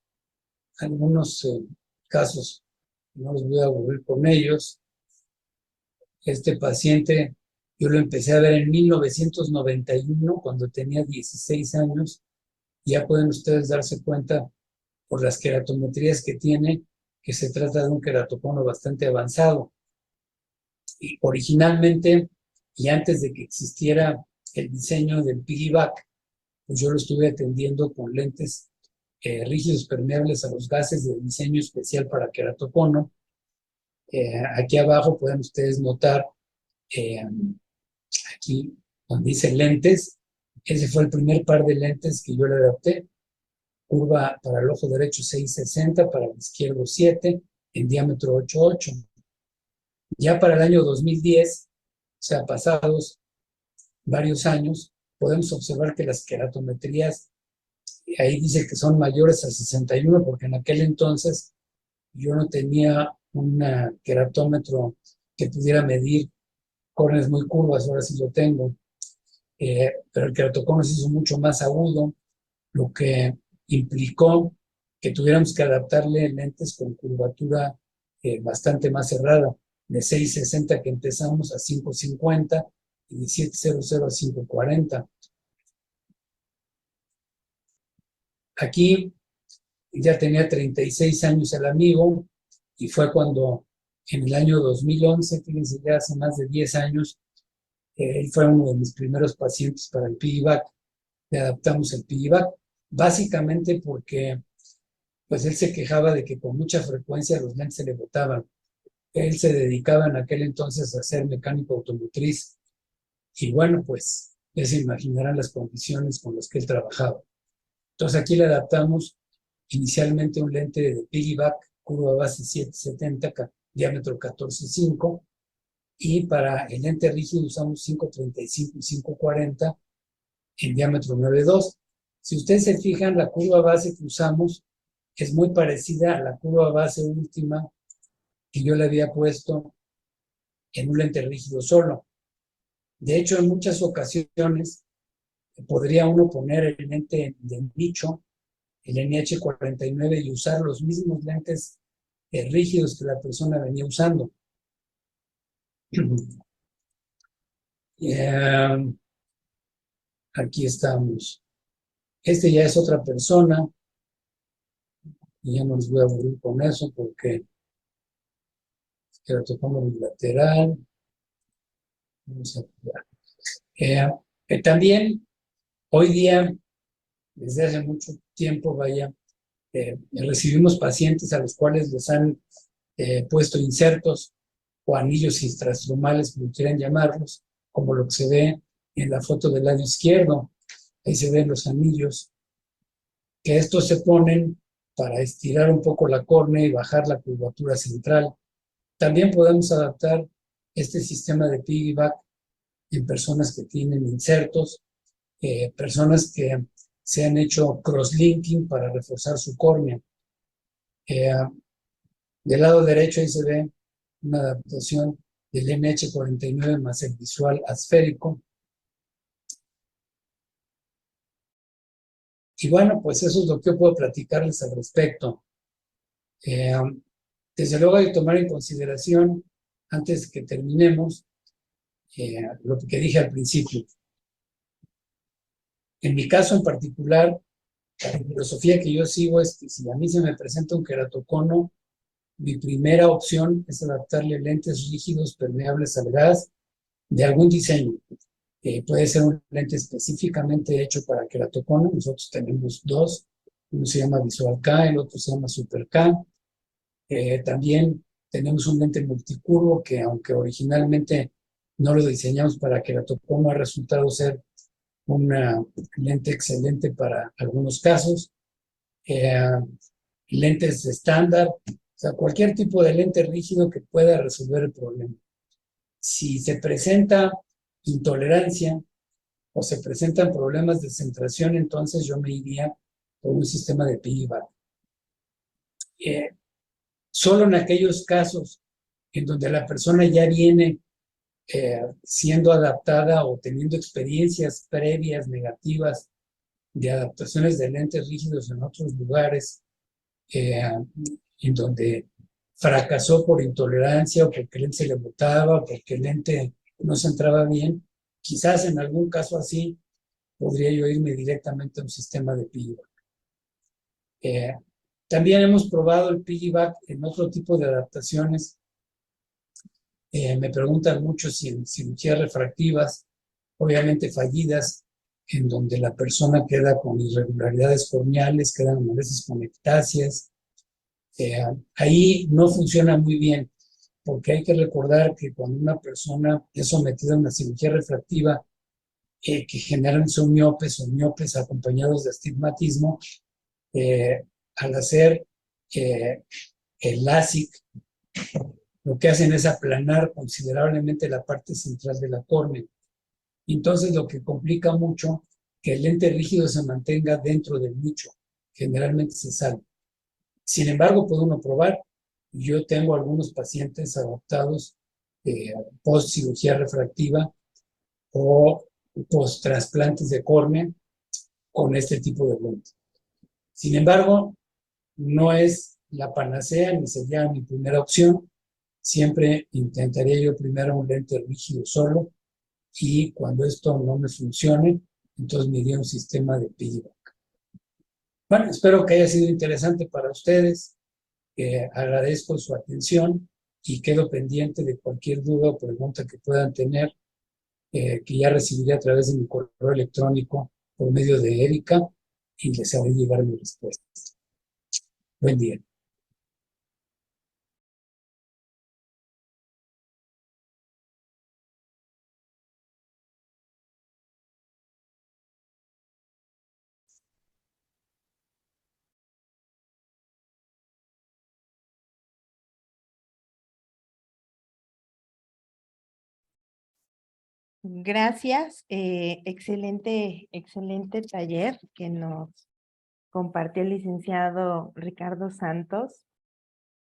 algunos casos, no los voy a aburrir con ellos. Este paciente yo lo empecé a ver en 1991, cuando tenía 16 años. Ya pueden ustedes darse cuenta por las queratometrías que tiene, que se trata de un queratocono bastante avanzado. Y originalmente, y antes de que existiera el diseño del piggyback, pues yo lo estuve atendiendo con lentes rígidos permeables a los gases de diseño especial para queratocono. Aquí abajo pueden ustedes notar, aquí donde dice lentes, ese fue el primer par de lentes que yo le adapté. Curva para el ojo derecho 6.60, para el izquierdo 7, en diámetro 8.8. Ya para el año 2010, o sea, pasados varios años, podemos observar que las queratometrías, ahí dice que son mayores a 61, porque en aquel entonces yo no tenía un queratómetro que pudiera medir córneas muy curvas, ahora sí lo tengo. Pero el queratocono se hizo mucho más agudo, lo que implicó que tuviéramos que adaptarle lentes con curvatura bastante más cerrada, de 6.60 que empezamos a 5.50 y de 7.00 a 5.40. Aquí ya tenía 36 años el amigo, y fue cuando en el año 2011, fíjense, ya hace más de 10 años, él fue uno de mis primeros pacientes para el piggyback. Le adaptamos el piggyback, básicamente porque pues él se quejaba de que con mucha frecuencia los lentes se le botaban. Él se dedicaba en aquel entonces a ser mecánico automotriz, y bueno, pues ya se imaginarán las condiciones con las que él trabajaba. Entonces aquí le adaptamos inicialmente un lente de piggyback, curva base 7.70, diámetro 14.5, y para el lente rígido usamos 5.35 y 5.40 en diámetro 9.2. Si ustedes se fijan, la curva base que usamos es muy parecida a la curva base última que yo le había puesto en un lente rígido solo. De hecho, en muchas ocasiones podría uno poner el lente de nicho, el NH49, y usar los mismos lentes rígidos que la persona venía usando. Aquí estamos. Este ya es otra persona, y ya no les voy a aburrir con eso porque queratocono bilateral. Vamos a también hoy día, desde hace mucho tiempo, recibimos pacientes a los cuales les han puesto insertos o anillos intrastrumales, como quieran llamarlos, como lo que se ve en la foto del lado izquierdo. Ahí se ven los anillos, que estos se ponen para estirar un poco la córnea y bajar la curvatura central. También podemos adaptar este sistema de piggyback en personas que tienen insertos, personas que se han hecho crosslinking para reforzar su córnea. Del lado derecho ahí se ve una adaptación del NH49 más el visual asférico. Y bueno, pues eso es lo que yo puedo platicarles al respecto. Desde luego hay que tomar en consideración, antes que terminemos, lo que dije al principio. En mi caso en particular, la filosofía que yo sigo es que si a mí se me presenta un queratocono, mi primera opción es adaptarle lentes rígidos permeables al gas de algún diseño. Puede ser un lente específicamente hecho para queratocono. Nosotros tenemos dos. Uno se llama Visual K, el otro se llama Super K. También tenemos un lente multicurvo que, aunque originalmente no lo diseñamos para queratocono, ha resultado ser una lente excelente para algunos casos. Lentes estándar, o sea, cualquier tipo de lente rígido que pueda resolver el problema. Si se presenta intolerancia o se presentan problemas de centración, entonces yo me iría por un sistema de piggyback. Solo en aquellos casos en donde la persona ya viene siendo adaptada o teniendo experiencias previas negativas de adaptaciones de lentes rígidos en otros lugares, en donde fracasó por intolerancia o porque el lente se le botaba, o porque el lente no se entraba bien, quizás en algún caso así podría yo irme directamente a un sistema de piggyback. También hemos probado el piggyback en otro tipo de adaptaciones. Me preguntan mucho si en cirugías refractivas, obviamente fallidas, en donde la persona queda con irregularidades corneales, quedan a veces con ectasias. Ahí no funciona muy bien, porque hay que recordar que cuando una persona es sometida a una cirugía refractiva, que generan son miopes o miopes acompañados de astigmatismo, al hacer el LASIK, lo que hacen es aplanar considerablemente la parte central de la córnea. Entonces, lo que complica mucho que el lente rígido se mantenga dentro del nicho, generalmente se sale. Sin embargo, puede uno probar. Yo tengo algunos pacientes adaptados post cirugía refractiva o post trasplantes de córnea con este tipo de lente. Sin embargo, no es la panacea ni sería mi primera opción. Siempre intentaría yo primero un lente rígido solo y cuando esto no me funcione, entonces me iría a un sistema de piggyback. Bueno, espero que haya sido interesante para ustedes. Agradezco su atención y quedo pendiente de cualquier duda o pregunta que puedan tener, que ya recibiré a través de mi correo electrónico por medio de Erika y les haré llegar mi respuesta. Buen día. Gracias, excelente taller que nos compartió el licenciado Ricardo Santos,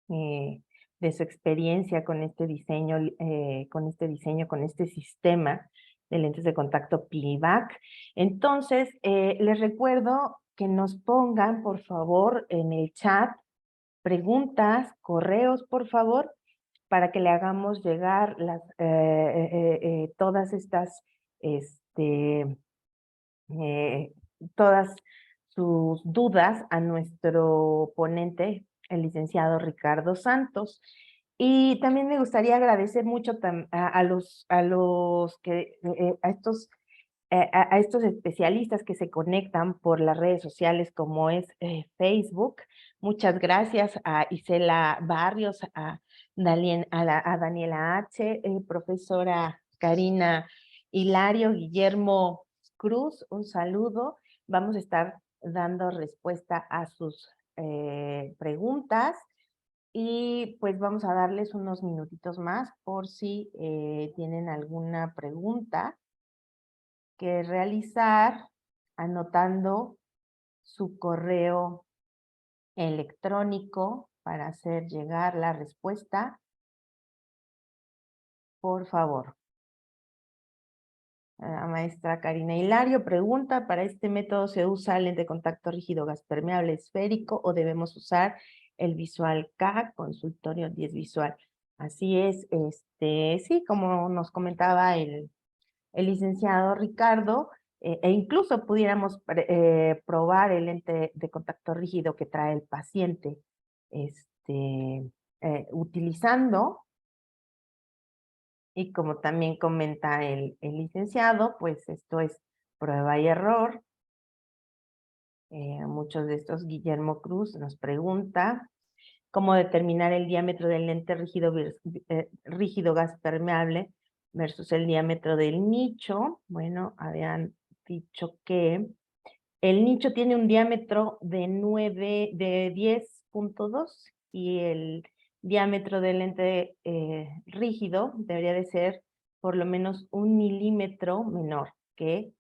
de su experiencia con este diseño, con este sistema de lentes de contacto piggyback. Entonces, les recuerdo que nos pongan, por favor, en el chat preguntas, correos, por favor, para que le hagamos llegar todas estas, todas sus dudas a nuestro ponente, el licenciado Ricardo Santos. Y también me gustaría agradecer mucho a estos especialistas que se conectan por las redes sociales como es Facebook. Muchas gracias a Isela Barrios, a Daniela H., profesora Karina Hilario, Guillermo Cruz, un saludo. Vamos a estar dando respuesta a sus preguntas y pues vamos a darles unos minutitos más por si tienen alguna pregunta que realizar, anotando su correo electrónico para hacer llegar la respuesta, por favor. La maestra Karina Hilario pregunta, ¿para este método se usa lente de contacto rígido gas permeable esférico o debemos usar el Visual K, consultorio 10 visual? Así es, sí, como nos comentaba el licenciado Ricardo, e incluso pudiéramos probar el lente de contacto rígido que trae el paciente, utilizando, y como también comenta el licenciado, pues esto es prueba y error. Muchos de estos, Guillermo Cruz nos pregunta cómo determinar el diámetro del lente rígido, rígido gas permeable versus el diámetro del nicho. Bueno, habían dicho que el nicho tiene un diámetro de 10.2 y el diámetro del lente rígido debería de ser por lo menos 1 milímetro menor, que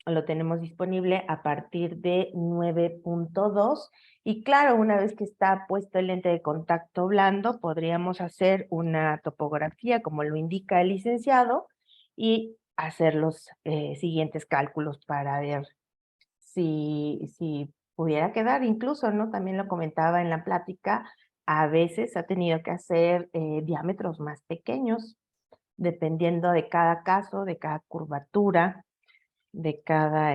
lo tenemos disponible a partir de 9.2. Y claro, una vez que está puesto el lente de contacto blando, podríamos hacer una topografía, como lo indica el licenciado, y hacer los siguientes cálculos para ver si pudiera quedar. Incluso, ¿no? También lo comentaba en la plática, a veces ha tenido que hacer diámetros más pequeños, dependiendo de cada caso, de cada curvatura, de cada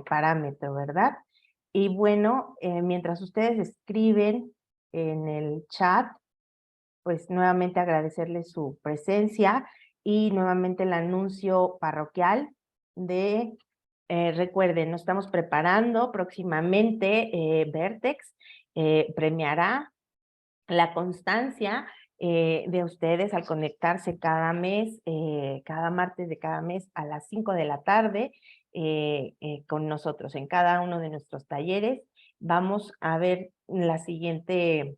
parámetro, ¿verdad? Y bueno, mientras ustedes escriben en el chat, pues nuevamente agradecerles su presencia y nuevamente el anuncio parroquial de, recuerden, nos estamos preparando próximamente, Vertex premiará la constancia de ustedes al conectarse cada mes, cada martes de cada mes a las 5 de la tarde con nosotros en cada uno de nuestros talleres. Vamos a ver la siguiente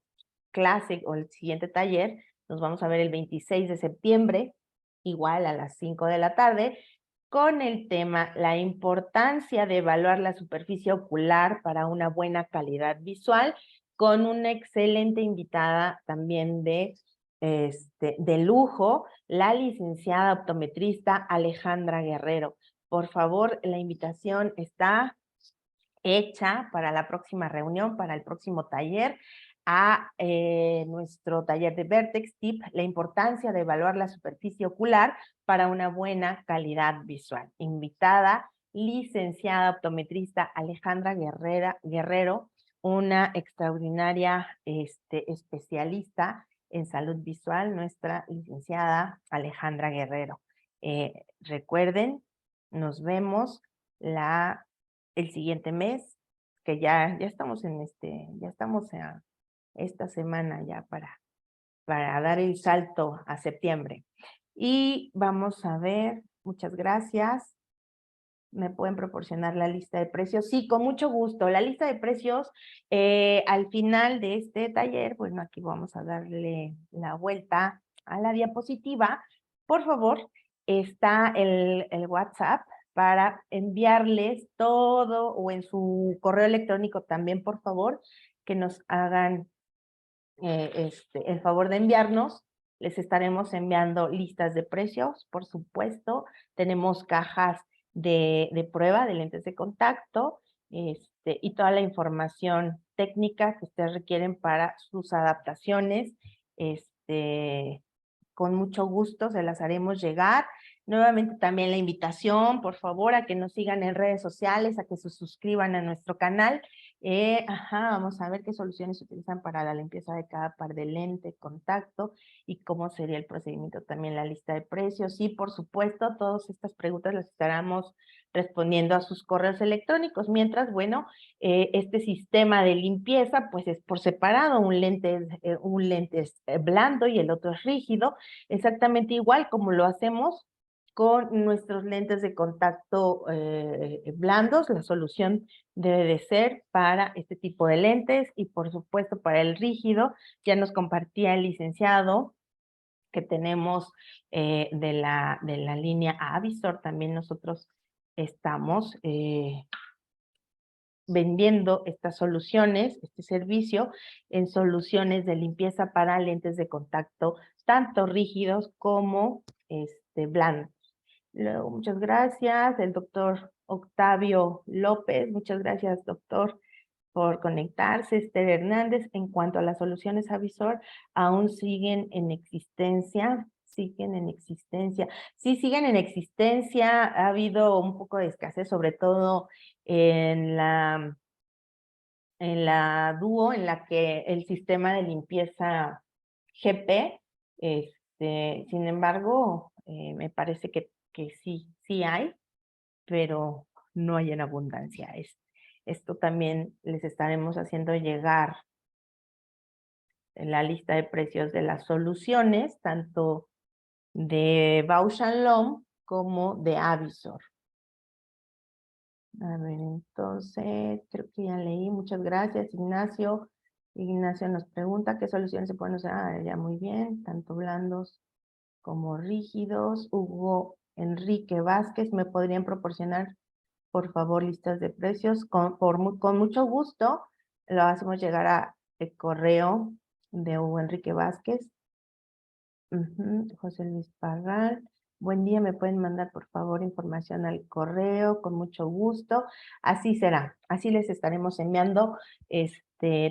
clase o el siguiente taller, nos vamos a ver el 26 de septiembre, igual a las 5 de la tarde, con el tema la importancia de evaluar la superficie ocular para una buena calidad visual, con una excelente invitada también de lujo, la licenciada optometrista Alejandra Guerrero. Por favor, la invitación está hecha para la próxima reunión, para el próximo taller, a nuestro taller de Vertex Tip, la importancia de evaluar la superficie ocular para una buena calidad visual. Invitada, licenciada optometrista Alejandra Guerrero, una extraordinaria especialista en salud visual, nuestra licenciada Alejandra Guerrero. Recuerden, nos vemos el siguiente mes, que ya estamos ya estamos a esta semana ya para dar el salto a septiembre. Y vamos a ver, muchas gracias. ¿Me pueden proporcionar la lista de precios? Sí, con mucho gusto. La lista de precios, al final de este taller, bueno, aquí vamos a darle la vuelta a la diapositiva. Por favor, está el WhatsApp para enviarles todo, o en su correo electrónico también, por favor, que nos hagan el favor de enviarnos. Les estaremos enviando listas de precios, por supuesto. Tenemos cajas de prueba de lentes de contacto y toda la información técnica que ustedes requieren para sus adaptaciones. Con mucho gusto se las haremos llegar. Nuevamente también la invitación, por favor, a que nos sigan en redes sociales, a que se suscriban a nuestro canal. Vamos a ver qué soluciones utilizan para la limpieza de cada par de lente, contacto, y cómo sería el procedimiento, también la lista de precios. Y por supuesto, todas estas preguntas las estaremos respondiendo a sus correos electrónicos. Mientras, bueno, este sistema de limpieza pues es por separado, un lente es blando y el otro es rígido, exactamente igual como lo hacemos con nuestros lentes de contacto blandos. La solución debe de ser para este tipo de lentes, y por supuesto para el rígido, ya nos compartía el licenciado que tenemos de la línea Avisor. También nosotros estamos vendiendo estas soluciones, este servicio, en soluciones de limpieza para lentes de contacto, tanto rígidos como blandos. Luego, muchas gracias, el doctor Octavio López. Muchas gracias, doctor, por conectarse. Esther Hernández, en cuanto a las soluciones Avisor, aún siguen en existencia. Siguen en existencia. Sí, siguen en existencia. Ha habido un poco de escasez, sobre todo en la Duo, en la que el sistema de limpieza GP, sin embargo, me parece que sí hay, pero no hay en abundancia. Esto también les estaremos haciendo llegar en la lista de precios de las soluciones, tanto de Bausch + Lomb como de Avisor. A ver, entonces, creo que ya leí. Muchas gracias, Ignacio. Ignacio nos pregunta qué soluciones se pueden usar. Ah, ya muy bien, tanto blandos como rígidos. Hugo Enrique Vázquez, ¿me podrían proporcionar, por favor, listas de precios? Con mucho gusto, lo hacemos llegar a el correo de Hugo Enrique Vázquez. José Luis Parral. Buen día, ¿me pueden mandar por favor información al correo? Con mucho gusto. Así será, así les estaremos enviando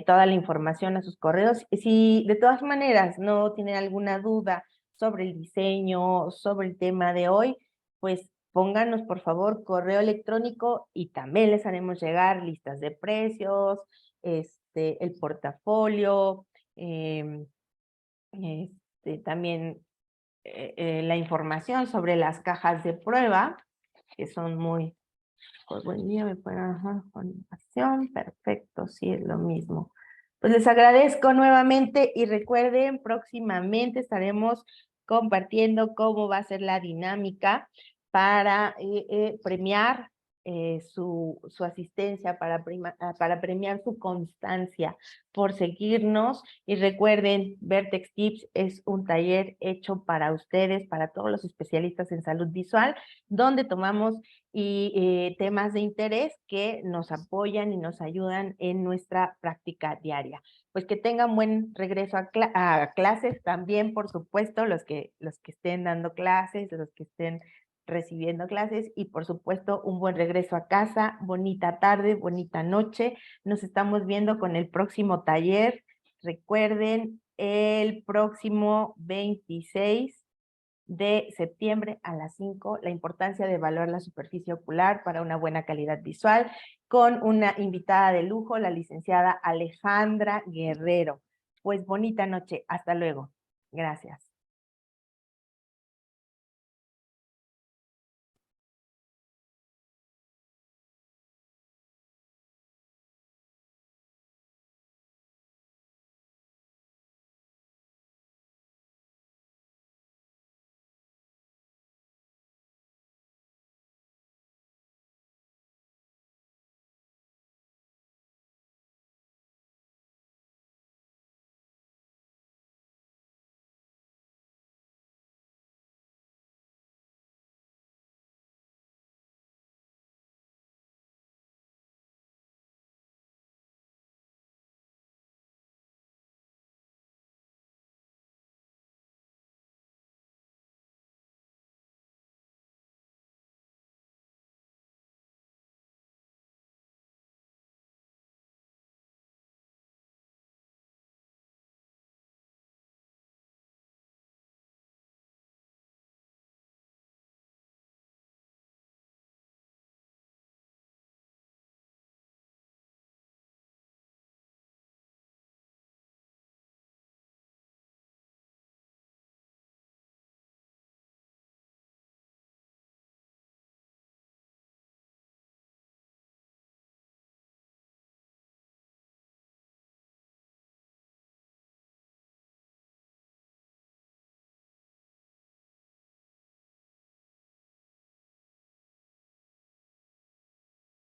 toda la información a sus correos. Si de todas maneras no tienen alguna duda sobre el diseño, sobre el tema de hoy, pues pónganos por favor correo electrónico y también les haremos llegar listas de precios, el portafolio, también la información sobre las cajas de prueba, que son muy, pues buen día, me pueden, con acción, perfecto, sí es lo mismo. Pues les agradezco nuevamente y recuerden, próximamente estaremos compartiendo cómo va a ser la dinámica para premiar su asistencia, para premiar su constancia por seguirnos. Y recuerden, Vertex Tips es un taller hecho para ustedes, para todos los especialistas en salud visual, donde tomamos temas de interés que nos apoyan y nos ayudan en nuestra práctica diaria. Pues que tengan buen regreso a clases también, por supuesto, los que estén dando clases, los que estén recibiendo clases, y por supuesto un buen regreso a casa, bonita tarde, bonita noche. Nos estamos viendo con el próximo taller. Recuerden, el próximo 26 de septiembre a las 5, la importancia de evaluar la superficie ocular para una buena calidad visual, con una invitada de lujo, la licenciada Alejandra Guerrero. Pues bonita noche, hasta luego. Gracias.